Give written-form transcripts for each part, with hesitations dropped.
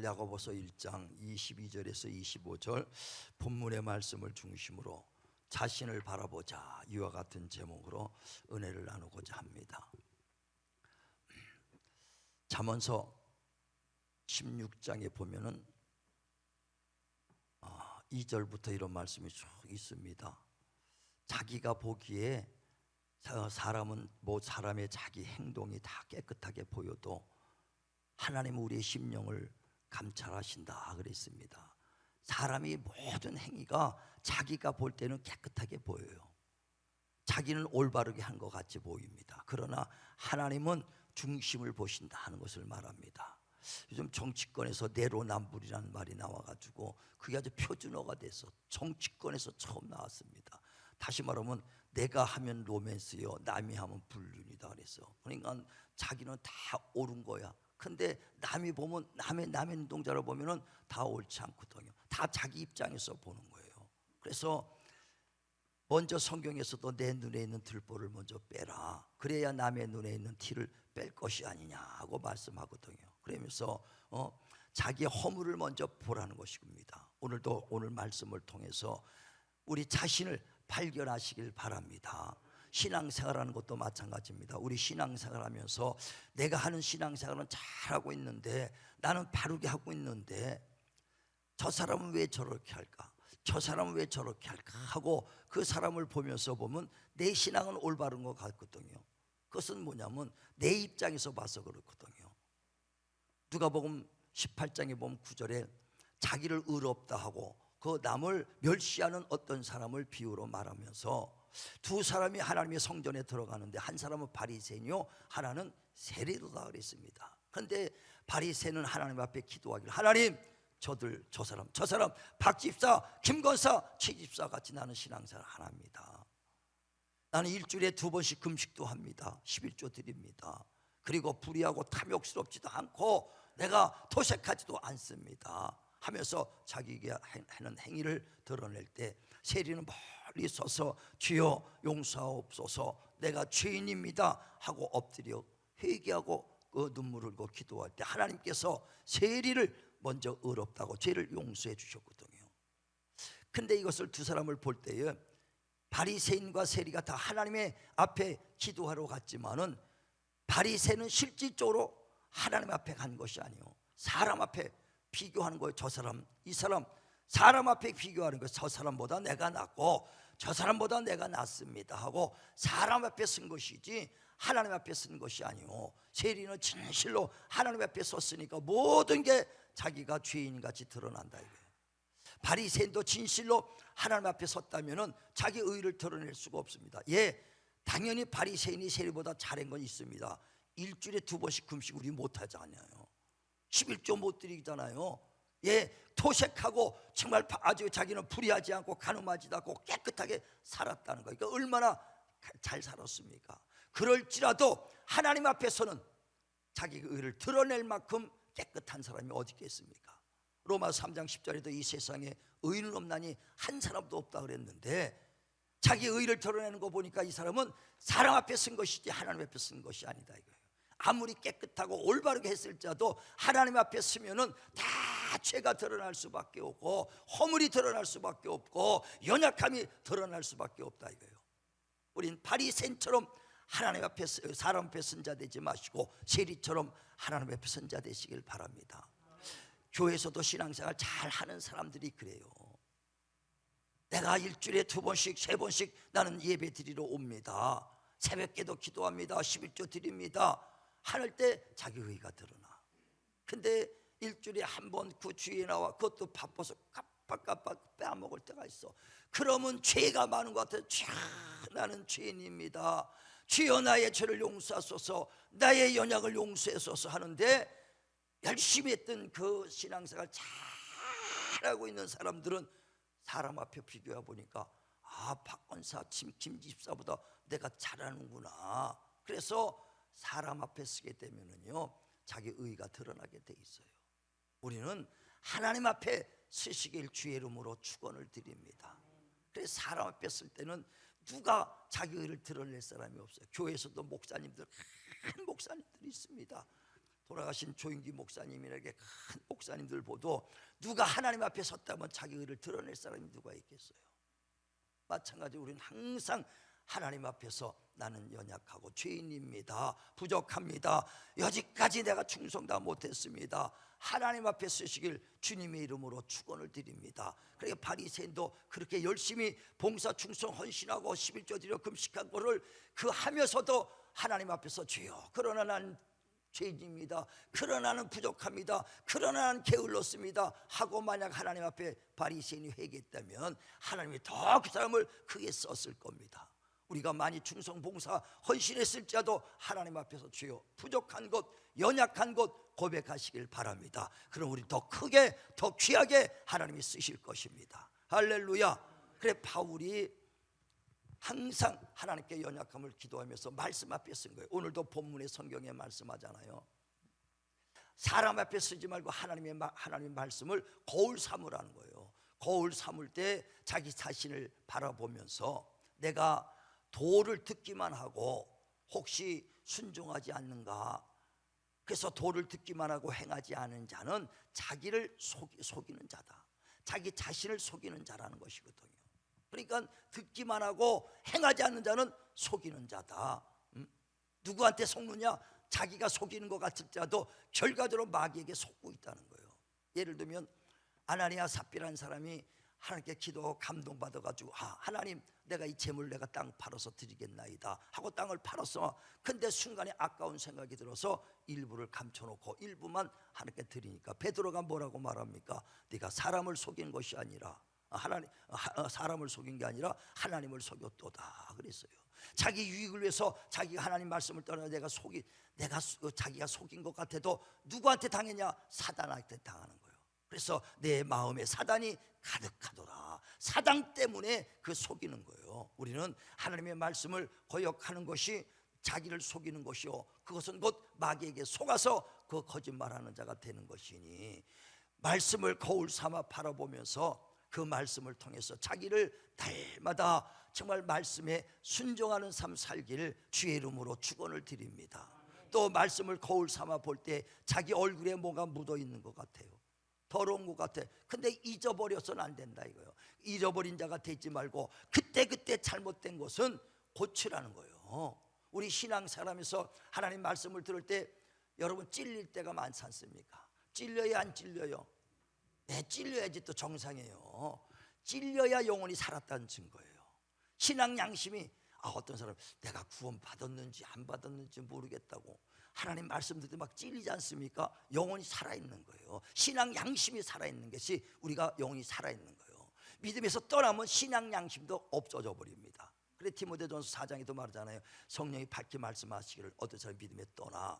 오늘 야고보서 1장 22절에서 25절 본문의 말씀을 중심으로 자신을 바라보자, 이와 같은 제목으로 은혜를 나누고자 합니다. 잠언서 16장에 보면은 2절부터 이런 말씀이 쭉 있습니다. 자기가 보기에 사람은 사람의 자기 행동이 다 깨끗하게 보여도 하나님은 우리의 심령을 감찰하신다 그랬습니다. 사람이 모든 행위가 자기가 볼 때는 깨끗하게 보여요. 자기는 올바르게 한 것 같이 보입니다. 그러나 하나님은 중심을 보신다 하는 것을 말합니다. 요즘 정치권에서 내로남불이라는 말이 나와가지고 그게 아주 표준어가 돼서 정치권에서 처음 나왔습니다. 다시 말하면 내가 하면 로맨스요, 남이 하면 불륜이다 그랬어. 그러니까 자기는 다 옳은 거야. 근데 남이 보면 남의 눈동자를 보면은 다 옳지 않거든요. 다 자기 입장에서 보는 거예요. 그래서 먼저 성경에서도 내 눈에 있는 들보를 먼저 빼라. 그래야 남의 눈에 있는 티를 뺄 것이 아니냐고 말씀하거든요. 그러면서 자기의 허물을 먼저 보라는 것입니다. 오늘도 오늘 말씀을 통해서 우리 자신을 발견하시길 바랍니다. 신앙생활하는 것도 마찬가지입니다. 우리 신앙생활하면서 내가 하는 신앙생활은 잘하고 있는데, 나는 바르게 하고 있는데 저 사람은 왜 저렇게 할까? 저 사람은 왜 저렇게 할까? 하고 그 사람을 보면서 보면 내 신앙은 올바른 것 같거든요. 그것은 뭐냐면 내 입장에서 봐서 그렇거든요. 누가복음 18장에 보면 9절에 자기를 의롭다 하고 그 남을 멸시하는 어떤 사람을 비유로 말하면서 두 사람이 하나님의 성전에 들어가는데 한 사람은 바리새인이요, 하나는 세리로다 그랬습니다. 그런데 바리새인은 하나님 앞에 기도하기를, 하나님 저 사람 박 집사, 김 권사, 최 집사 같이 나는 신앙생활 안 합니다. 나는 일주일에 2번씩 금식도 합니다. 11조 드립니다. 그리고 불의하고 탐욕스럽지도 않고 내가 도색하지도 않습니다 하면서 자기가 하는 행위를 드러낼 때 세리는 멀리 서서 주여 용서하옵소서, 내가 죄인입니다 하고 엎드려 회개하고 그 눈물을 흘리고 기도할 때 하나님께서 세리를 먼저 의롭다고 죄를 용서해 주셨거든요. 근데 이것을 두 사람을 볼 때에 바리새인과 세리가 다 하나님의 앞에 기도하러 갔지만은 바리새인은 실질적으로 하나님 앞에 간 것이 아니요, 사람 앞에 비교하는 거예요. 저 사람, 이 사람, 사람 앞에 비교하는 거예요. 저 사람보다 내가 낫고 저 사람보다 내가 낫습니다 하고 사람 앞에 쓴 것이지 하나님 앞에 쓴 것이 아니요, 세리는 진실로 하나님 앞에 섰으니까 모든 게 자기가 죄인같이 드러난다 이거예요. 바리새인도 진실로 하나님 앞에 섰다면은 자기 의를 드러낼 수가 없습니다. 당연히 바리새인이 세리보다 잘한 건 있습니다. 일주일에 2번씩 금식 우리 못하지 않아요. 11조 못 드리잖아요. 토색하고 정말 아주 자기는 불의하지 않고 간음하지도 않고 깨끗하게 살았다는 거예요. 그러니까 얼마나 잘 살았습니까? 그럴지라도 하나님 앞에서는 자기 의를 드러낼 만큼 깨끗한 사람이 어디 있겠습니까? 로마서 3장 10절에도 이 세상에 의인은 없나니 한 사람도 없다 그랬는데 자기 의를 드러내는 거 보니까 이 사람은 사람 앞에 쓴 것이지 하나님 앞에 쓴 것이 아니다 이거예요. 아무리 깨끗하고 올바르게 했을지라도 하나님 앞에 쓰면은 다 죄가 드러날 수밖에 없고 허물이 드러날 수밖에 없고 연약함이 드러날 수밖에 없다 이거예요. 우린 바리새인처럼 하나님 앞에 사람 앞에 쓴 자 되지 마시고 세리처럼 하나님 앞에 쓴 자 되시길 바랍니다. 교회에서도 신앙생활 잘 하는 사람들이 그래요. 내가 일주일에 2번씩 3번씩 나는 예배 드리러 옵니다. 새벽기도 기도합니다. 11조 드립니다 할 때 자기 의가 드러나. 근데 일주일에 한 번 그 주위에 나와 그것도 바빠서 깜빡깜빡 빼먹을 때가 있어. 그러면 죄가 많은 것 같아요. 나는 죄인입니다. 주여 나의 죄를 용서하소서, 나의 연약을 용서하소서 하는데 열심히 했던 그 신앙생활 잘하고 있는 사람들은 사람 앞에 비교해 보니까 박 권사, 김 집사보다 내가 잘하는구나. 그래서 사람 앞에 쓰게 되면은요 자기 의가 드러나게 돼 있어요. 우리는 하나님 앞에 쓰시길 주의 이름으로 축원을 드립니다. 그래서 사람 앞에 쓸 때는 누가 자기 의를 드러낼 사람이 없어요. 교회에서도 목사님들, 큰 목사님들이 있습니다. 돌아가신 조인기 목사님이라게 큰 목사님들 보도 누가 하나님 앞에 섰다면 자기 의를 드러낼 사람이 누가 있겠어요? 마찬가지로 우리는 항상 하나님 앞에서 나는 연약하고 죄인입니다, 부족합니다, 여지까지 내가 충성다 못했습니다, 하나님 앞에 서시길 주님의 이름으로 축원을 드립니다. 그러니까 바리새인도 그렇게 열심히 봉사 충성 헌신하고 11조 드려 금식한 거를 그 하면서도 하나님 앞에서 주여 그러나 난 죄인입니다, 그러나 나는 부족합니다, 그러나 나는 게을렀습니다 하고 만약 하나님 앞에 바리새인이 회개했다면 하나님이 더 그 사람을 크게 썼을 겁니다. 우리가 많이 충성 봉사 헌신했을지라도 하나님 앞에서 주여 부족한 것 연약한 것 고백하시길 바랍니다. 그럼 우리 더 크게 더 귀하게 하나님이 쓰실 것입니다. 할렐루야. 그래 바울이 항상 하나님께 연약함을 기도하면서 말씀 앞에 쓴 거예요. 오늘도 본문의 성경에 말씀하잖아요. 사람 앞에 쓰지 말고 하나님의 말씀을 거울 삼으라는 거예요. 거울 삼을 때 자기 자신을 바라보면서 내가 도를 듣기만 하고 혹시 순종하지 않는가, 그래서 도를 듣기만 하고 행하지 않은 자는 자기를 속이는 자다, 자기 자신을 속이는 자라는 것이거든요. 그러니까 듣기만 하고 행하지 않는 자는 속이는 자다. 누구한테 속느냐? 자기가 속이는 것 같을지라도 결과적으로 마귀에게 속고 있다는 거예요. 예를 들면 아나니아 삽비라는 사람이 하나님께 기도하고 감동받아가지고 하나님 내가 이 재물 내가 땅 팔아서 드리겠나이다 하고 땅을 팔았어. 근데 순간에 아까운 생각이 들어서 일부를 감춰놓고 일부만 하나님께 드리니까 베드로가 뭐라고 말합니까? 네가 사람을 속인 것이 아니라 사람을 속인 게 아니라 하나님을 속였도다 그랬어요. 자기 유익을 위해서 자기가 하나님 말씀을 떠나 자기가 속인 것 같아도 누구한테 당했냐? 사단한테 당하는 거예요. 그래서 내 마음에 사단이 가득하더라. 사단 때문에 그 속이는 거예요. 우리는 하나님의 말씀을 거역하는 것이 자기를 속이는 것이요 그것은 곧 마귀에게 속아서 그 거짓말하는 자가 되는 것이니 말씀을 거울 삼아 바라보면서 그 말씀을 통해서 자기를 날마다 정말 말씀에 순종하는 삶 살기를 주의 이름으로 축원을 드립니다. 또 말씀을 거울 삼아 볼 때 자기 얼굴에 뭐가 묻어 있는 것 같아요. 더러운 것 같아. 근데 잊어버려서는 안 된다 이거예요. 잊어버린 자가 되지 말고 그때 잘못된 것은 고치라는 거예요. 우리 신앙생활하면서 하나님 말씀을 들을 때 여러분 찔릴 때가 많지 않습니까? 찔려야 안 찔려요? 네, 찔려야지 또 정상이에요. 찔려야 영혼이 살았다는 증거예요. 신앙 양심이 어떤 사람 내가 구원 받았는지 안 받았는지 모르겠다고 하나님 말씀 듣을 때 막 찔리지 않습니까? 영혼이 살아있는 거예요. 신앙 양심이 살아있는 것이 우리가 영혼이 살아있는 거예요. 믿음에서 떠나면 신앙 양심도 없어져 버립니다. 그래 디모데전서 4장에도 말하잖아요. 성령이 밝게 말씀하시기를 어떤 사람이 믿음에 떠나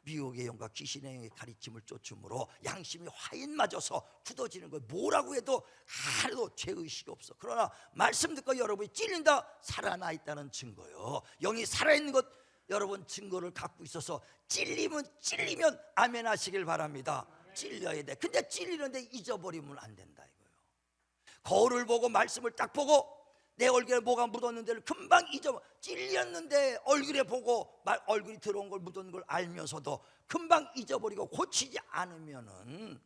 미혹의 영과 귀신의 영의 가르침을 쫓음으로 양심이 화인 맞아서 굳어지는 거예요. 뭐라고 해도 하나도 죄의식이 없어. 그러나 말씀 듣고 여러분이 찔린다 살아나 있다는 증거예요. 영이 살아있는 것 여러분 증거를 갖고 있어서 찔리면 아멘 하시길 바랍니다. 찔려야 돼. 근데 찔리는데 잊어버리면 안 된다 이거예요. 거울을 보고 말씀을 딱 보고 내 얼굴에 뭐가 묻었는데를 금방 잊어버려. 찔렸는데 얼굴에 보고 얼굴이 들어온 걸 묻은 걸 알면서도 금방 잊어버리고 고치지 않으면은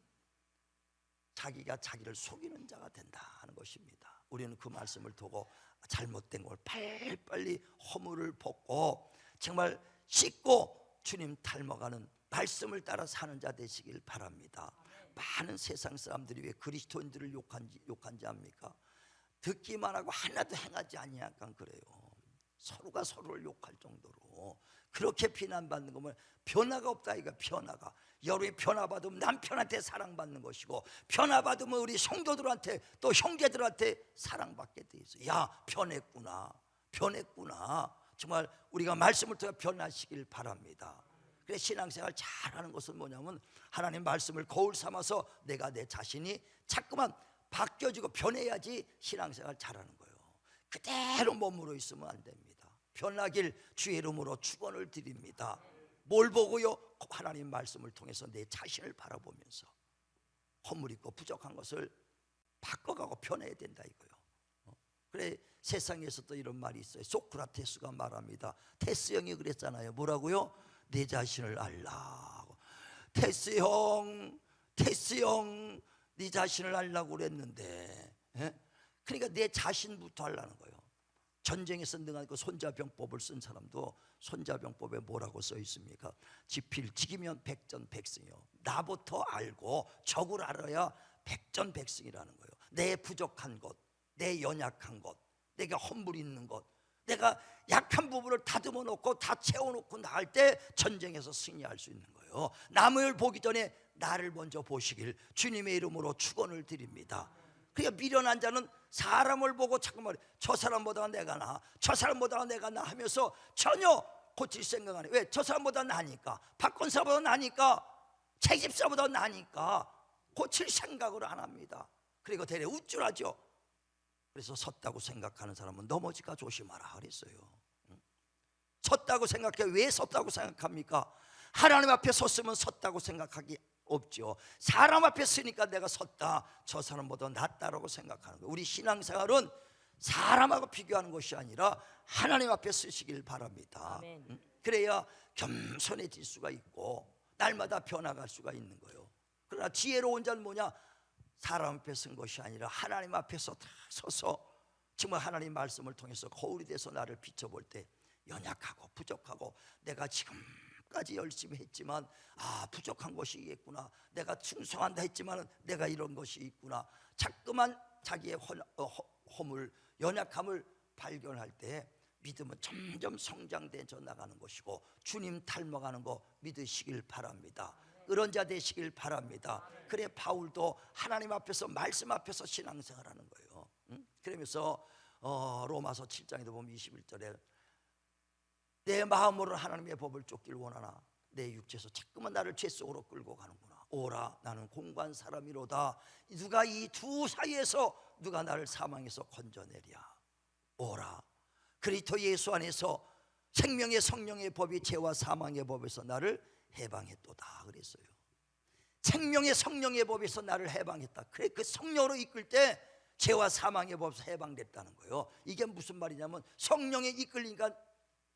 자기가 자기를 속이는 자가 된다는 것입니다. 우리는 그 말씀을 두고 잘못된 걸 빨리 허물을 벗고 정말 씻고 주님 닮아가는 말씀을 따라 사는 자 되시길 바랍니다. 많은 세상 사람들이 왜 그리스도인들을 욕한지 압니까? 듣기만 하고 하나도 행하지 아니하니까 그래요. 서로가 서로를 욕할 정도로 그렇게 비난받는 거면 변화가 없다 이거. 변화가 여러분이 변화받으면 남편한테 사랑받는 것이고 변화받으면 우리 성도들한테 또 형제들한테 사랑받게 돼 있어요. 야 변했구나 정말 우리가 말씀을 통해 변화시길 바랍니다. 그래서 신앙생활 잘하는 것은 뭐냐면 하나님 말씀을 거울 삼아서 내가 내 자신이 자꾸만 바뀌어지고 변해야지 신앙생활 잘하는 거예요. 그대로 머물러 있으면 안 됩니다. 변하길 주의 이름으로 축원을 드립니다. 뭘 보고요? 하나님 말씀을 통해서 내 자신을 바라보면서 허물 있고 부족한 것을 바꿔가고 변해야 된다 이거예요. 그래 세상에서도 이런 말이 있어요. 소크라테스가 말합니다. 테스 형이 그랬잖아요. 뭐라고요? 내 자신을 알라. 테스 형, 테스 형, 네 자신을 알라고 그랬는데, 예? 그러니까 내 자신부터 하려는 거예요. 전쟁에서 능한 그 손자병법을 쓴 사람도 손자병법에 뭐라고 써 있습니까? 지필지기면 백전백승이요. 나부터 알고 적을 알아야 백전백승이라는 거예요. 내 부족한 것, 내 연약한 것, 내가 허물 있는 것, 내가 약한 부분을 다듬어 놓고 다 채워놓고 나갈 때 전쟁에서 승리할 수 있는 거예요. 남을 보기 전에 나를 먼저 보시길 주님의 이름으로 축원을 드립니다. 그러니까 미련한 자는 사람을 보고 자꾸만 저 사람보다 내가 나, 저 사람보다 내가 나 하면서 전혀 고칠 생각 안 해. 왜? 저 사람보다 나니까, 박권사보다 나니까, 책임사보다 나니까 고칠 생각을 안 합니다. 그리고 대래 우쭐하죠. 그래서 섰다고 생각하는 사람은 넘어질까 조심하라 그랬어요. 섰다고 생각해. 왜 섰다고 생각합니까? 하나님 앞에 섰으면 섰다고 생각하기 없죠. 사람 앞에 서니까 내가 섰다, 저 사람보다 낫다라고 생각하는 거예요. 우리 신앙생활은 사람하고 비교하는 것이 아니라 하나님 앞에 서시길 바랍니다. 그래야 겸손해질 수가 있고 날마다 변화갈 수가 있는 거예요. 그러나 지혜로운 자는 뭐냐? 사람 앞에 선 것이 아니라 하나님 앞에서 다 서서 정말 하나님 말씀을 통해서 거울이 돼서 나를 비춰볼 때 연약하고 부족하고 내가 지금까지 열심히 했지만 부족한 것이 있겠구나, 내가 충성한다 했지만 내가 이런 것이 있구나, 자꾸만 자기의 허물, 연약함을 발견할 때 믿음은 점점 성장되어 나가는 것이고 주님 닮아가는 거 믿으시길 바랍니다. 그런 자 되시길 바랍니다. 그래 바울도 하나님 앞에서 말씀 앞에서 신앙생활하는 거예요. 그러면서 로마서 7장에도 보면 21절에 내 마음으로 하나님의 법을 쫓길 원하나 내 육체에서 자꾸만 나를 죄 속으로 끌고 가는구나. 오라 나는 공고한 사람이로다. 누가 이 두 사이에서 누가 나를 사망에서 건져내랴. 오라 그리스도 예수 안에서 생명의 성령의 법이 죄와 사망의 법에서 나를 해방했도다 그랬어요. 생명의 성령의 법에서 나를 해방했다. 그래 그 성령으로 이끌 때 죄와 사망의 법에서 해방됐다는 거예요. 이게 무슨 말이냐면 성령에 이끌리니까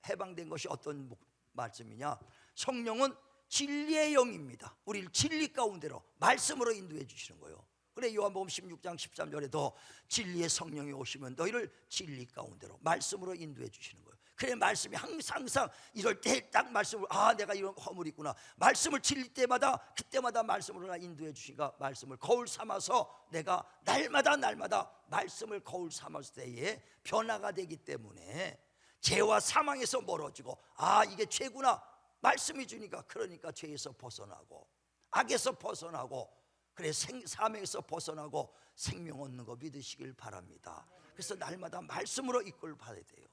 해방된 것이 어떤 말씀이냐? 성령은 진리의 영입니다. 우리를 진리 가운데로 말씀으로 인도해 주시는 거예요. 그래 요한복음 16장 13절에도 진리의 성령이 오시면 너희를 진리 가운데로 말씀으로 인도해 주시는 거예요. 그래 말씀이 항상 이럴 때 딱 말씀을 내가 이런 허물이 있구나, 말씀을 진리 때마다 그때마다 말씀으로 나 인도해 주시니까 말씀을 거울 삼아서 내가 날마다 말씀을 거울 삼았을 때에 변화가 되기 때문에 죄와 사망에서 멀어지고 이게 죄구나 말씀이 주니까 그러니까 죄에서 벗어나고 악에서 벗어나고 그래 사명에서 벗어나고 생명 얻는 거 믿으시길 바랍니다. 그래서 날마다 말씀으로 이끌 받아야 돼요.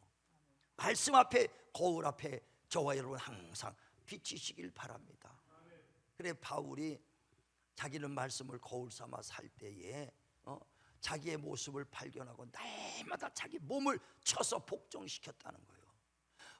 말씀 앞에 거울 앞에 저와 여러분 항상 비치시길 바랍니다. 그래 바울이 자기는 말씀을 거울 삼아 살 때에 자기의 모습을 발견하고 날마다 자기 몸을 쳐서 복종시켰다는 거예요.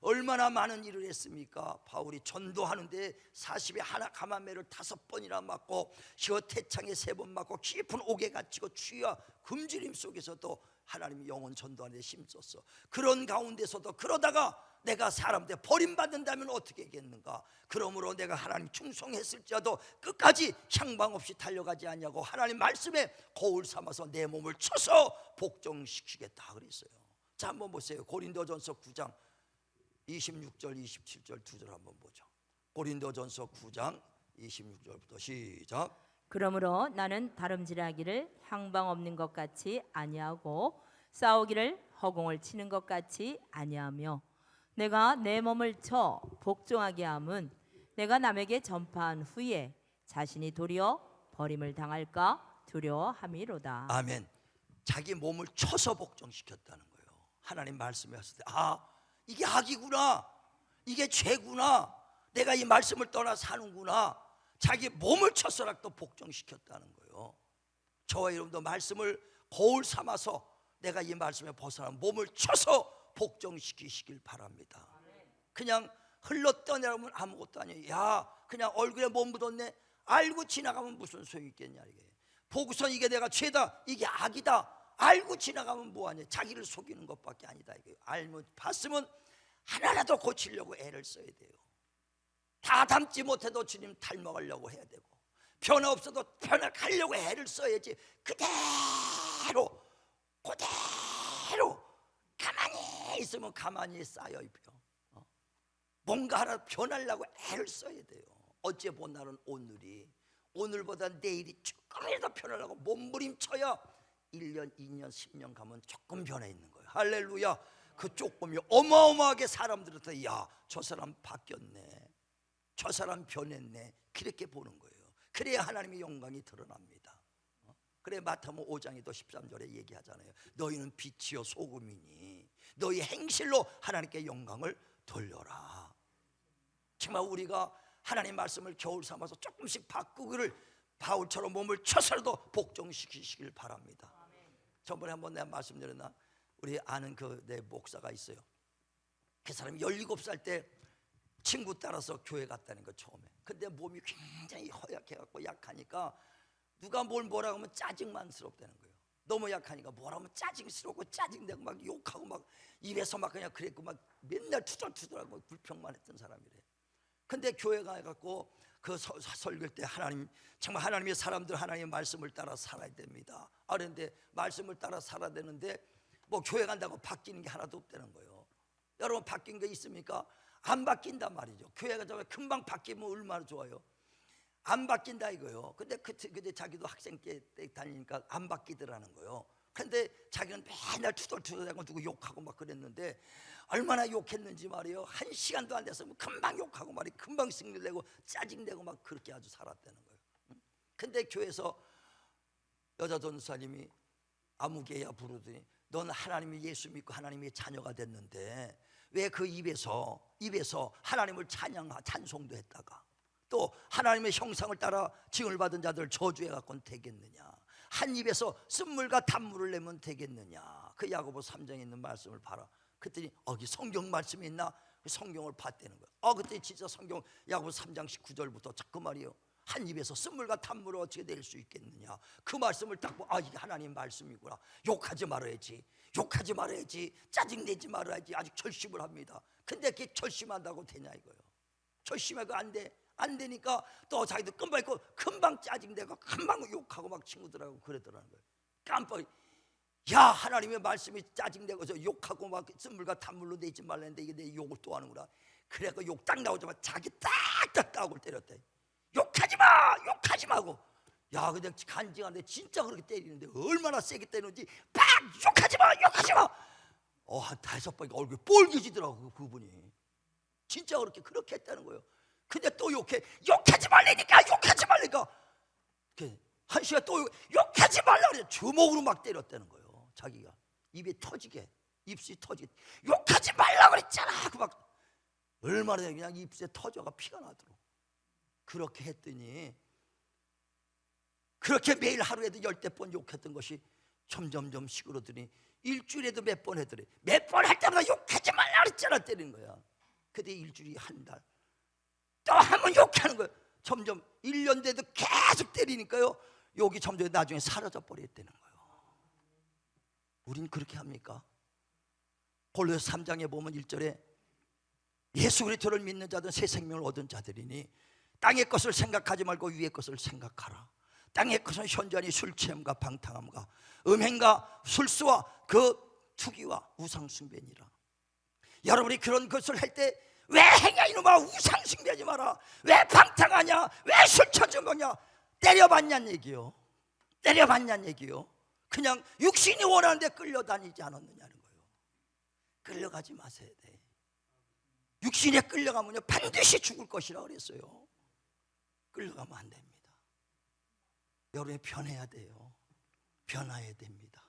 얼마나 많은 일을 했습니까? 바울이 전도하는데 40에 하나 가만매를 5번이나 맞고 혀 태창에 3번 맞고 깊은 옥에 갇히고 추위와 금주림 속에서도 하나님이 영혼 전도하는 데 힘썼어. 그런 가운데서도 그러다가 내가 사람들 버림받는다면 어떻게 하겠는가? 그러므로 내가 하나님 충성했을지라도 끝까지 향방 없이 달려가지 않냐고 하나님 말씀에 거울 삼아서 내 몸을 쳐서 복종시키겠다 그랬어요. 자 한번 보세요. 고린도전서 9장 26절 27절 두 절 한번 보죠. 고린도전서 9장 26절부터 시작. 그러므로 나는 다름질하기를 향방 없는 것 같이 아니하고 싸우기를 허공을 치는 것 같이 아니하며 내가 내 몸을 쳐 복종하게 함은 내가 남에게 전파한 후에 자신이 도리어 버림을 당할까 두려워함이로다. 아멘. 자기 몸을 쳐서 복종시켰다는 거예요. 하나님 말씀에 왔을 때 이게 악이구나, 이게 죄구나, 내가 이 말씀을 떠나 사는구나. 자기 몸을 쳐서라도 복종시켰다는 거예요. 저와 여러분도 말씀을 거울 삼아서 내가 이 말씀에 벗어나 몸을 쳐서 복종시키시길 바랍니다. 그냥 흘렀더냐면 아무것도 아니에요. 그냥 얼굴에 몸 묻었네 알고 지나가면 무슨 소용이 있겠냐. 이게 보고선 이게 내가 죄다, 이게 악이다 알고 지나가면 뭐하냐. 자기를 속이는 것밖에 아니다. 이게 알면 봤으면 하나라도 고치려고 애를 써야 돼요. 다 닮지 못해도 주님 닮아가려고 해야 되고, 변화 없어도 변화가려고 애를 써야지. 그대로 가만히 있으면 가만히 쌓여 입혀. 뭔가 하나 변하려고 애를 써야 돼요. 어째 보나는 오늘보다 내일이 조금이라도 변하려고 몸부림쳐야 1년, 2년, 10년 가면 조금 변해 있는 거예요. 할렐루야. 그 조금이 어마어마하게 사람들한테 야, 저 사람 바뀌었네, 저 사람 변했네, 그렇게 보는 거예요. 그래야 하나님의 영광이 드러납니다. 그래 마태복음 5장에도 13절에 얘기하잖아요. 너희는 빛이요 소금이니 너희 행실로 하나님께 영광을 돌려라. 정말 우리가 하나님 말씀을 겨울 삼아서 조금씩 바꾸기를 바울처럼 몸을 쳐서라도 복종시키시길 바랍니다. 저번에 한번 내가 말씀드렸나, 우리 아는 그 내 목사가 있어요. 그 사람이 17살 때 친구 따라서 교회 갔다는 거 처음에. 근데 몸이 굉장히 허약해갖고 약하니까 누가 뭐라고 하면 짜증만스럽다는 거예요. 너무 약하니까 뭐라고 하면 짜증스럽고 짜증내고 막 욕하고 막 입에서 막 그냥 그랬고 막 맨날 투덜투덜하고 불평만 했던 사람이래. 근데 교회 가갖고 그 설교할 때 정말 하나님의 사람들 하나님의 말씀을 따라 살아야 됩니다. 그런데 말씀을 따라 살아야 되는데 뭐 교회 간다고 바뀌는 게 하나도 없다는 거예요. 여러분 바뀐 게 있습니까? 안 바뀐단 말이죠. 교회가 금방 바뀌면 얼마나 좋아요. 안 바뀐다 이거요. 근데 자기도 학생 때 다니니까 안 바뀌더라는 거예요. 근데 자기는 맨날 투덜투덜하고 누구 욕하고 막 그랬는데 얼마나 욕했는지 말이에요. 1시간도 안 돼서 금방 욕하고 말이에요. 금방 승질내고 짜증내고 막 그렇게 아주 살았다는 거예요. 근데 교회에서 여자 전도사님이 아무개야 부르더니 넌 하나님이 예수 믿고 하나님의 자녀가 됐는데 왜 그 입에서 하나님을 찬송도 했다가 또 하나님의 형상을 따라 징을 받은 자들 저주해 갖고는 되겠느냐, 한 입에서 쓴물과 단물을 내면 되겠느냐. 그 야고보 3장에 있는 말씀을 봐라. 그랬더니 여기 성경 말씀이 있나? 성경을 봤다는 거예요. 그때 진짜 성경 야고보 3장 19절부터 자꾸 말이에요. 한 입에서 쓴물과 단물을 어떻게 낼 수 있겠느냐. 그 말씀을 딱 보고 이게 하나님 말씀이구나. 욕하지 말아야지, 짜증내지 말아야지. 아주 결심을 합니다. 근데 그게 결심한다고 되냐 이거예요. 결심하고 안 되니까 또 자기도 금방 짜증내고 금방 욕하고 막 친구들하고 그러더라는 거예요. 깜빡이 야, 하나님의 말씀이 짜증내고 욕하고 막 쓴물과 단물로 내지 말라는데 이게 내 욕을 또 하는구나. 그래서 욕 딱 나오자마자 자기 딱딱 따고 때렸대. 욕하지 마고. 야, 근데 간증한데 진짜 그렇게 때리는데 얼마나 세게 때리는지 팍 욕하지 마. 한 5번 얼굴이 뻘개지더라고 그분이. 진짜 그렇게 했다는 거예요. 근데 또 욕하지 말라니까. 한 시간 또 욕하지 말라 그래. 주먹으로 막 때렸다는 거예요. 자기가 입이 터지게, 입술이 터지게 욕하지 말라 그랬잖아. 막 얼마나 그냥 입술에 터져가 피가 나도록 그렇게 했더니, 그렇게 매일 하루에도 10번 욕했던 것이 점점점 시끄러더니 일주일에도 몇 번 했더니 몇 번 할 때마다 욕하지 말라 그랬잖아 때리는 거야. 근데 일주일이 한 달, 또 한 번 욕하는 거예요. 점점 1년 돼도 계속 때리니까요, 욕이 점점 나중에 사라져 버렸다는 거예요. 우린 그렇게 합니까? 골로새 3장에 보면 1절에 예수 그리스도를 믿는 자들은 새 생명을 얻은 자들이니 땅의 것을 생각하지 말고 위의 것을 생각하라. 땅의 것은 현저하니 술 취함과 방탕함과 음행과 술수와 그 투기와 우상 숭배니라. 여러분이 그런 것을 할 때 왜 행여 이놈아 우상 숭배하지 마라, 왜 방탕하냐, 왜 술 처준 거냐, 때려봤냐는 얘기요. 그냥 육신이 원하는데 끌려다니지 않았느냐는 거예요. 끌려가지 마셔야 돼. 육신에 끌려가면요 반드시 죽을 것이라 그랬어요. 끌려가면 안 됩니다. 여러분이 변해야 돼요. 변화해야 됩니다.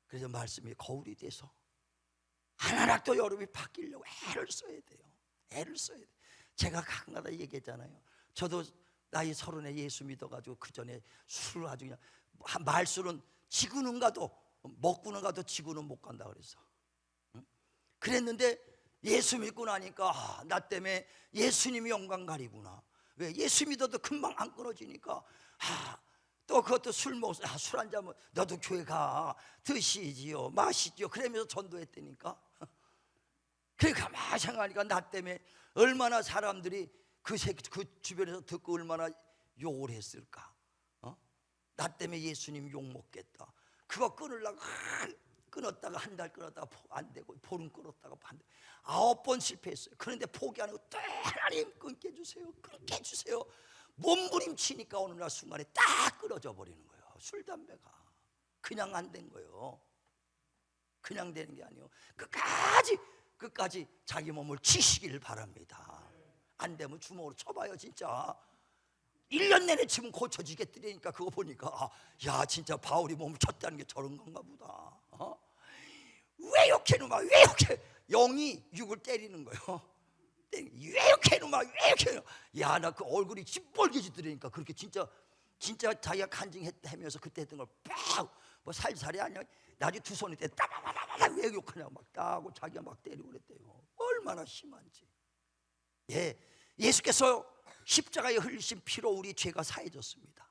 그래서 말씀이 거울이 돼서 하나라도 여러분이 바뀌려고 애를 써야 돼요. 제가 가끔가다 얘기했잖아요. 저도 나이 30에 예수 믿어가지고 그 전에 술을 아주 그냥 말술은 지구는 가도 먹고는 가도 지구는 못 간다 그랬어. 그랬는데 예수 믿고 나니까 나 때문에 예수님이 영광 가리구나. 왜? 예수 믿어도 금방 안 끊어지니까 또 그것도 술 한 잔 너도 교회 가 드시지요 마시지요 그러면서 전도했다니까. 그래 가만히 생각하니까 나 때문에 얼마나 사람들이 그 주변에서 듣고 얼마나 욕을 했을까. 나 때문에 예수님 욕 먹겠다. 그거 끊으려고 끊었다가 한 달 끊었다가 안 되고 보름 끊었다가 반 달, 9번 실패했어요. 그런데 포기 안 하고 또 하나님 끊게 해주세요, 끊게 해주세요. 몸부림치니까 어느 날 순간에 딱 끊어져 버리는 거예요. 술 담배가 그냥 안 된 거예요. 그냥 되는 게 아니에요. 끝까지 자기 몸을 치시길 바랍니다. 안 되면 주먹으로 쳐봐요. 진짜 1년 내내 치면 고쳐지겠더라니까. 그거 보니까 야 진짜 바울이 몸을 쳤다는 게 저런 건가 보다. 왜 욕해 놈아, 왜 욕해. 영이 육을 때리는 거예요. 왜 욕해 놈아, 왜 욕해. 야 나 그 얼굴이 시뻘개지더라니까. 그렇게 진짜 자기가 간증하면서 그때 했던 걸 빡 뭐 살살이 아니야. 나중에 두 손이 때 따바바바바 왜 욕하냐고 막 따고 자기가 막 때리고 그랬대요. 얼마나 심한지. 예수께서 십자가에 흘리신 피로 우리 죄가 사해졌습니다.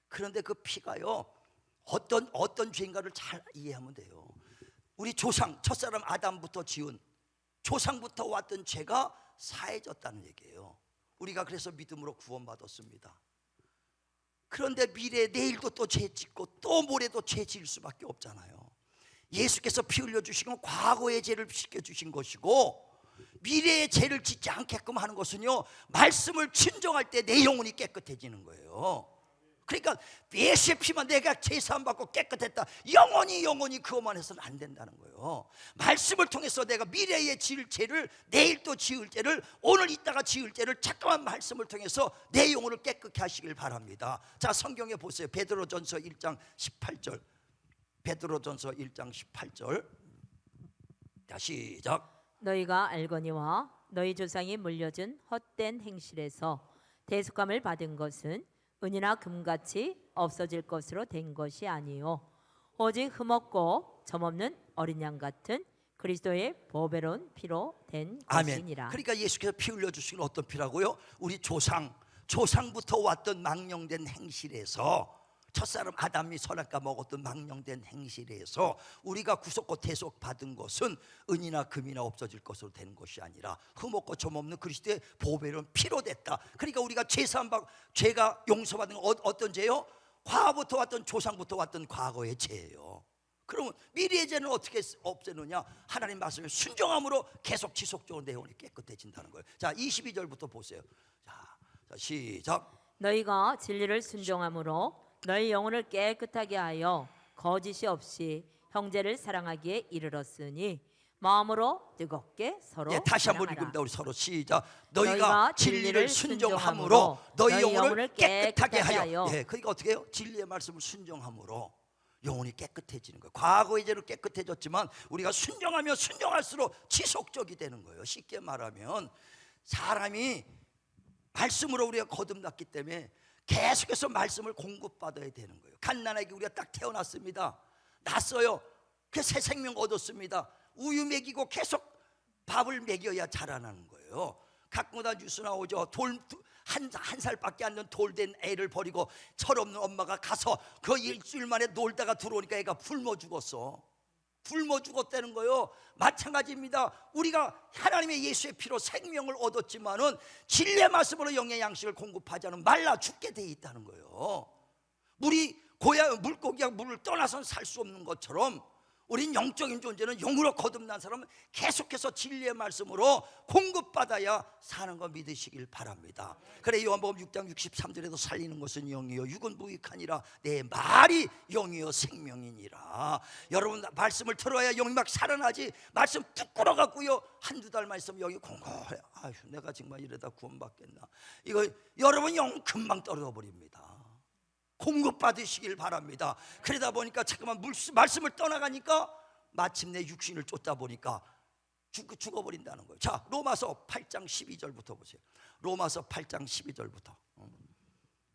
그런데 그 피가요 어떤 죄인가를 잘 이해하면 돼요. 우리 조상 첫사람 아담부터 지은 조상부터 왔던 죄가 사해졌다는 얘기예요. 우리가 그래서 믿음으로 구원받았습니다. 그런데 내일도 또 죄 짓고 또 모레도 죄 지을 수밖에 없잖아요. 예수께서 피 흘려주신 건 과거의 죄를 씻겨주신 것이고, 미래의 죄를 짓지 않게끔 하는 것은요 말씀을 순종할 때 내 영혼이 깨끗해지는 거예요. 그러니까 예수의 피만 내가 제사함 받고 깨끗했다, 영원히 그것만 해서는 안 된다는 거예요. 말씀을 통해서 내가 미래에 지을 죄를, 내일 또 지을 죄를, 오늘 있다가 지을 죄를 잠깐만 말씀을 통해서 내 영혼을 깨끗게 하시길 바랍니다. 자, 성경에 보세요. 베드로전서 1장 18절. 베드로전서 1장 18절. 자, 시작. 너희가 알거니와 너희 조상이 물려준 헛된 행실에서 대속함을 받은 것은 은이나 금같이 없어질 것으로 된 것이 아니요 오직 흠없고 점없는 어린 양 같은 그리스도의 보배로운 피로 된 아멘. 것이니라. 그러니까 예수께서 피 흘려주신 어떤 피라고요? 우리 조상부터 왔던 망령된 행실에서, 첫사람 아담이 선악과 먹었던 망령된 행실에서 우리가 구속과 대속 받은 것은 은이나 금이나 없어질 것으로 되는 것이 아니라 흠없고 점없는 그리스도의 보배로운 피로 됐다. 그러니까 우리가 죄가 용서받은 건 어떤 죄요? 과거부터 왔던, 조상부터 왔던 과거의 죄예요. 그러면 미래의 죄는 어떻게 없애느냐? 하나님 말씀에 순종함으로 계속 지속적으로 내 영혼이 깨끗해진다는 거예요. 자, 22절부터 보세요. 자, 시작. 너희가 진리를 순종함으로 너희 영혼을 깨끗하게 하여 거짓이 없이 형제를 사랑하기에 이르렀으니 마음으로 뜨겁게 서로 다시 한번 사랑하라. 읽습니다. 우리 서로 시작. 너희가 진리를 순종함으로 너희 영혼을 깨끗하게 하여. 그러니까 어떻게 해요? 진리의 말씀을 순종함으로 영혼이 깨끗해지는 거예요. 과거의 죄로 깨끗해졌지만 우리가 순종하면 순종할수록 지속적이 되는 거예요. 쉽게 말하면 사람이 말씀으로 우리가 거듭났기 때문에 계속해서 말씀을 공급받아야 되는 거예요. 갓난아기 우리가 딱 태어났습니다. 났어요. 그 새 생명 얻었습니다. 우유 먹이고 계속 밥을 먹여야 자라나는 거예요. 가끔가다 뉴스 나오죠. 한 살밖에 안 된 돌된 애를 버리고 철없는 엄마가 가서 그 일주일 만에 놀다가 들어오니까 애가 굶어 죽었어. 굶어 죽었다는 거예요. 마찬가지입니다. 우리가 하나님의 예수의 피로 생명을 얻었지만은 진리의 말씀으로 영의 양식을 공급하지 않으면 말라 죽게 돼 있다는 거예요. 물고기가 물을 떠나서는 살 수 없는 것처럼 우린 영적인 존재는 영으로 거듭난 사람은 계속해서 진리의 말씀으로 공급받아야 사는 거 믿으시길 바랍니다. 그래 요한복음 6장 63절에도 살리는 것은 영이요 육은 무익하니라 내 말이 영이요 생명이니라. 여러분 말씀을 들어야 영이 막 살아나지. 말씀 뚝 끊어갖고요 한두 달만 있으면 영이 공고해. 아휴 내가 정말 이러다 구원받겠나. 이거 여러분 영 금방 떨어져 버립니다. 공급받으시길 바랍니다. 그러다 보니까 잠깐만 말씀을 떠나가니까 마침내 육신을 쫓다 보니까 죽어버린다는 거예요. 자, 로마서 8장 12절부터 보세요. 로마서 8장 12절부터.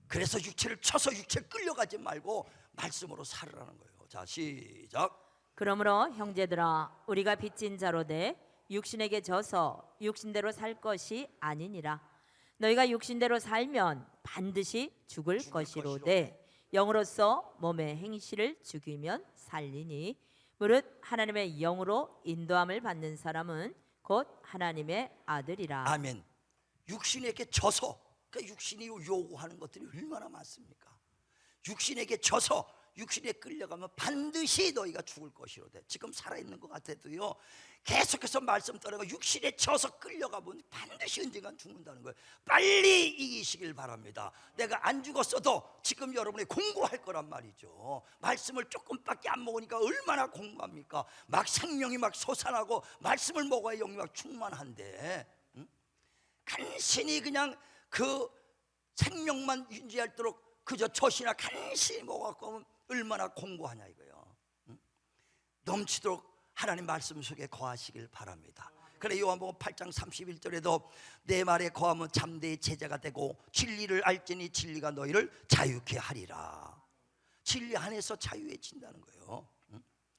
그래서 육체를 쳐서 육체를 끌려가지 말고 말씀으로 살으라는 거예요. 자, 시작. 그러므로 형제들아 우리가 빚진 자로 돼 육신에게 져서 육신대로 살 것이 아니니라. 너희가 육신대로 살면 반드시 죽을 것이로되 영으로서 몸의 행실을 죽이면 살리니 무릇 하나님의 영으로 인도함을 받는 사람은 곧 하나님의 아들이라. 아멘. 육신에게 져서, 그러니까 육신이 요구하는 것들이 얼마나 많습니까? 육신에게 져서 육신에 끌려가면 반드시 너희가 죽을 것이로되. 지금 살아있는 것 같아도요, 계속해서 말씀 따라가 육신에 져서 끌려가면 반드시 언젠간 죽는다는 거예요. 빨리 이기시길 바랍니다. 내가 안 죽었어도 지금 여러분이 공부할 거란 말이죠. 말씀을 조금밖에 안 먹으니까 얼마나 공부합니까? 막 생명이 막 솟아나고 말씀을 먹어야 영이 막 충만한데, 간신히 그냥 그 생명만 유지할도록 그저 젖이나 간신히 먹어갖고 얼마나 공부하냐 이거요. 넘치도록 하나님 말씀 속에 거하시길 바랍니다. 그래 요한복음 8장 31절에도 내 말에 거하면 참되의 제자가 되고 진리를 알지니 진리가 너희를 자유케 하리라. 진리 안에서 자유해진다는 거예요.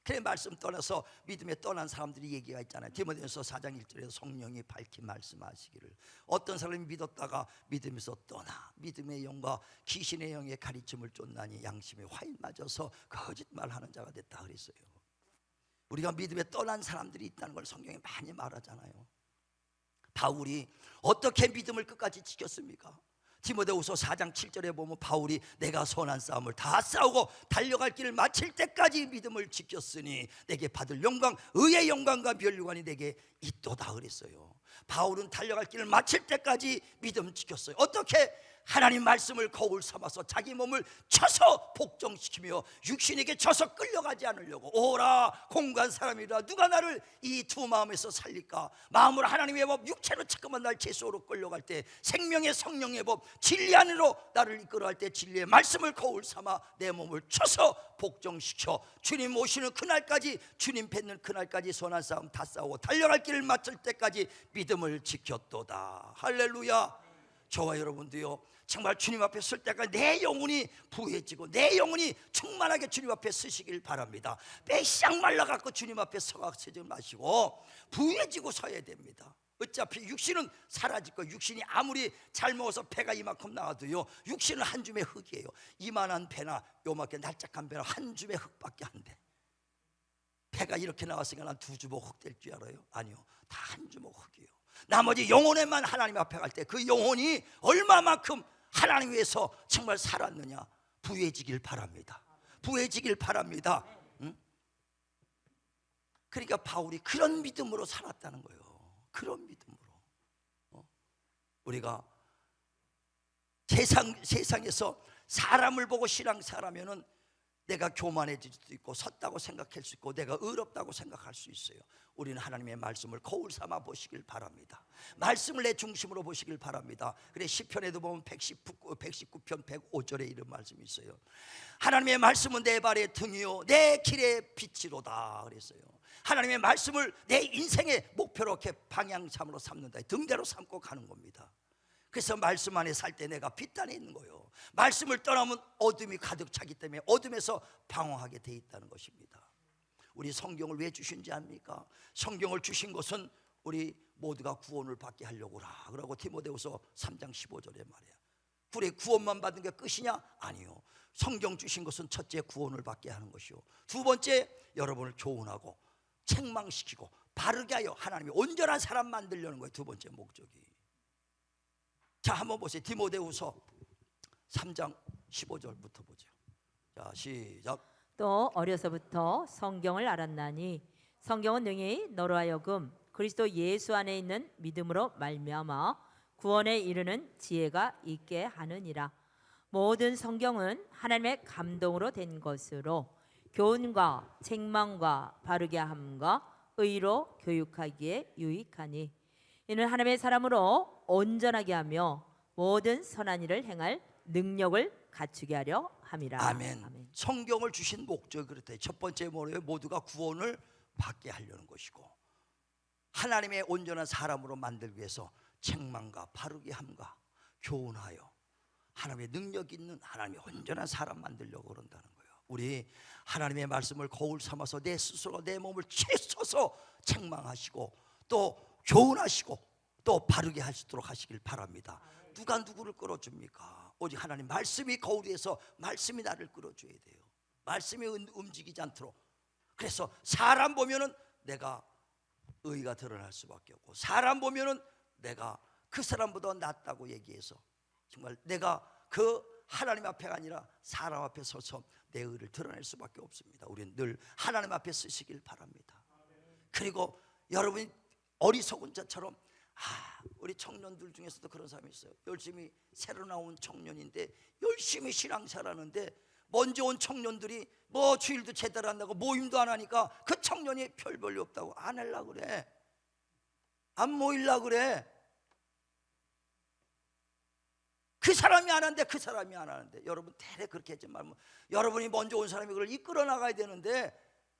그래 말씀 떠나서 믿음에 떠난 사람들이 얘기가 있잖아요. 디모데전서 4장 1절에서 성령이 밝히 말씀하시기를 어떤 사람이 믿었다가 믿음에서 떠나 믿음의 영과 귀신의 영의 가르침을 쫓나니 양심에 화인 맞아서 거짓말하는 자가 됐다 그랬어요. 우리가 믿음에 떠난 사람들이 있다는 걸 성경에 많이 말하잖아요. 바울이 어떻게 믿음을 끝까지 지켰습니까? 디모데후서 4장 7절에 보면 바울이 내가 선한 싸움을 다 싸우고 달려갈 길을 마칠 때까지 믿음을 지켰으니 내게 받을 영광 의의 영광과 면류관이 내게 있도다 그랬어요. 바울은 달려갈 길을 마칠 때까지 믿음 지켰어요. 어떻게? 하나님 말씀을 거울 삼아서 자기 몸을 쳐서 복종시키며 육신에게 져서 끌려가지 않으려고. 오라 공간 사람이라 누가 나를 이 두 마음에서 살릴까? 마음으로 하나님의 법, 육체로 자꾸만 날 죄수로 끌려갈 때 생명의 성령의 법, 진리 안으로 나를 이끌어갈 때 진리의 말씀을 거울 삼아 내 몸을 쳐서 복종시켜 주님 오시는 그날까지, 주님 뵙는 그날까지 선한 싸움 다 싸우고 달려갈 길을 마칠 때까지 믿음을 지켰도다. 할렐루야. 저와 여러분도요 정말 주님 앞에 설 때까지 내 영혼이 부해지고 내 영혼이 충만하게 주님 앞에 서시길 바랍니다. 빼싹 말라갖고 주님 앞에 서지 마시고 부해지고 서야 됩니다. 어차피 육신은 사라질 거예요. 육신이 아무리 잘 먹어서 배가 이만큼 나와도요 육신은 한 줌의 흙이에요. 이만한 배나 요만큼 날짝한 배나 한 줌의 흙밖에 안 돼. 배가 이렇게 나왔으니까 난 두 주먹 흙 될 줄 알아요? 아니요, 다 한 주먹 흙이에요. 나머지 영혼에만 하나님 앞에 갈 때 그 영혼이 얼마만큼 하나님 위해서 정말 살았느냐 부해지길 바랍니다. 부해지길 바랍니다. 그러니까 바울이 그런 믿음으로 살았다는 거예요. 그런 믿음으로. 우리가 세상에서 사람을 보고 신앙생활하면은 내가 교만해질 수도 있고 섰다고 생각할 수 있고 내가 의롭다고 생각할 수 있어요. 우리는 하나님의 말씀을 거울 삼아 보시길 바랍니다. 말씀을 내 중심으로 보시길 바랍니다. 그래 시편에도 보면 119편 105절에 이런 말씀이 있어요. 하나님의 말씀은 내 발의 등이요 내 길의 빛이로다 그랬어요. 하나님의 말씀을 내 인생의 목표로 이렇게 방향삼으로 삼는다. 등대로 삼고 가는 겁니다. 그래서 말씀 안에 살 때 내가 빛 안에 있는 거예요. 말씀을 떠나면 어둠이 가득 차기 때문에 어둠에서 방황하게 돼 있다는 것입니다. 우리 성경을 왜 주신지 압니까? 성경을 주신 것은 우리 모두가 구원을 받게 하려고라. 그러고 디모데후서 3장 15절에 말이야. 그래 구원만 받는 게 끝이냐? 아니요. 성경 주신 것은 첫째 구원을 받게 하는 것이요. 두 번째 여러분을 교훈하고 책망시키고 바르게 하여 하나님이 온전한 사람 만들려는 거예요. 두 번째 목적이. 자 한번 보세요. 디모데후서 3장 15절부터 보죠. 자 시작. 또 어려서부터 성경을 알았나니 성경은 능히 너로 하여금 그리스도 예수 안에 있는 믿음으로 말미암아 구원에 이르는 지혜가 있게 하느니라. 모든 성경은 하나님의 감동으로 된 것으로 교훈과 책망과 바르게 함과 의로 교육하기에 유익하니 이는 하나님의 사람으로 온전하게 하며 모든 선한 일을 행할 능력을 갖추게 하려 함이라. 아멘. 성경을 주신 목적이 그렇다. 첫 번째 뭐예요? 모두가 구원을 받게 하려는 것이고 하나님의 온전한 사람으로 만들기 위해서 책망과 바르게 함과 교훈하여 하나님의 능력 있는 하나님의 온전한 사람 만들려고 그런다는 거예요. 우리 하나님의 말씀을 거울 삼아서 내 스스로 내 몸을 채써서 책망하시고 또 교훈하시고 또 바르게 하시도록 하시길 바랍니다. 누가 누구를 끌어줍니까? 오직 하나님 말씀이 거울 위에서 말씀이 나를 끌어줘야 돼요. 말씀이 움직이지 않도록. 그래서 사람 보면은 내가 의가 드러날 수밖에 없고, 사람 보면은 내가 그 사람보다 낫다고 얘기해서 정말 내가 그 하나님 앞에가 아니라 사람 앞에 서서 내 의를 드러낼 수밖에 없습니다. 우리는 늘 하나님 앞에 서시길 바랍니다. 그리고 여러분이 어리석은 자처럼 우리 청년들 중에서도 그런 사람이 있어요. 열심히 새로 나온 청년인데 열심히 신앙생활하는데 먼저 온 청년들이 뭐 주일도 제대로 안 나고 모임도 안 하니까 그 청년이 별 볼일 없다고 안 하려고 그래. 안 모이려고 그래. 그 사람이 안 하는데 그 사람이 안 하는데, 여러분 대래 그렇게 하지 말고, 여러분이 먼저 온 사람이 그걸 이끌어 나가야 되는데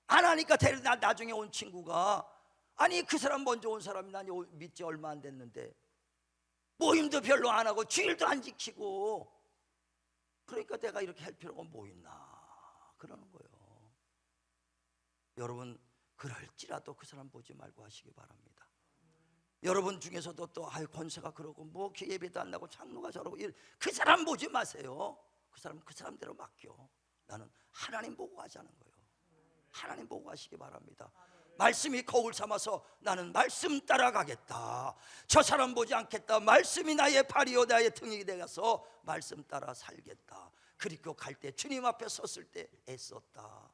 안 하니까 대래 나중에 온 친구가, 아니 그 사람 먼저 온 사람이 난 믿지 얼마 안 됐는데 모임도 별로 안 하고 주일도 안 지키고, 그러니까 내가 이렇게 할 필요가 뭐 있나 그러는 거예요. 여러분 그럴지라도 그 사람 보지 말고 하시기 바랍니다. 여러분 중에서도 또 권세가 그러고 뭐 예배도 안 나고 장로가 저러고, 그 사람 보지 마세요. 그 사람 그 사람대로 맡겨. 나는 하나님 보고 하자는 거예요. 하나님 보고 하시기 바랍니다. 말씀이 거울 삼아서 나는 말씀 따라가겠다, 저 사람 보지 않겠다, 말씀이 나의 팔이요 나의 등이 되어서 말씀 따라 살겠다. 그리고 갈 때 주님 앞에 섰을 때 애썼다,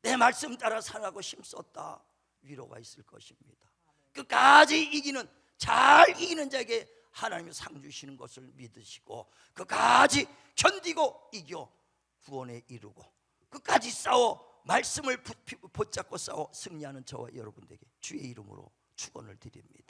내 말씀 따라 살라고 힘썼다, 위로가 있을 것입니다. 끝까지 이기는, 잘 이기는 자에게 하나님이 상 주시는 것을 믿으시고 끝까지 견디고 이겨 구원에 이르고 끝까지 싸워 말씀을 붙잡고 싸워 승리하는 저와 여러분에게 주의 이름으로 축원을 드립니다.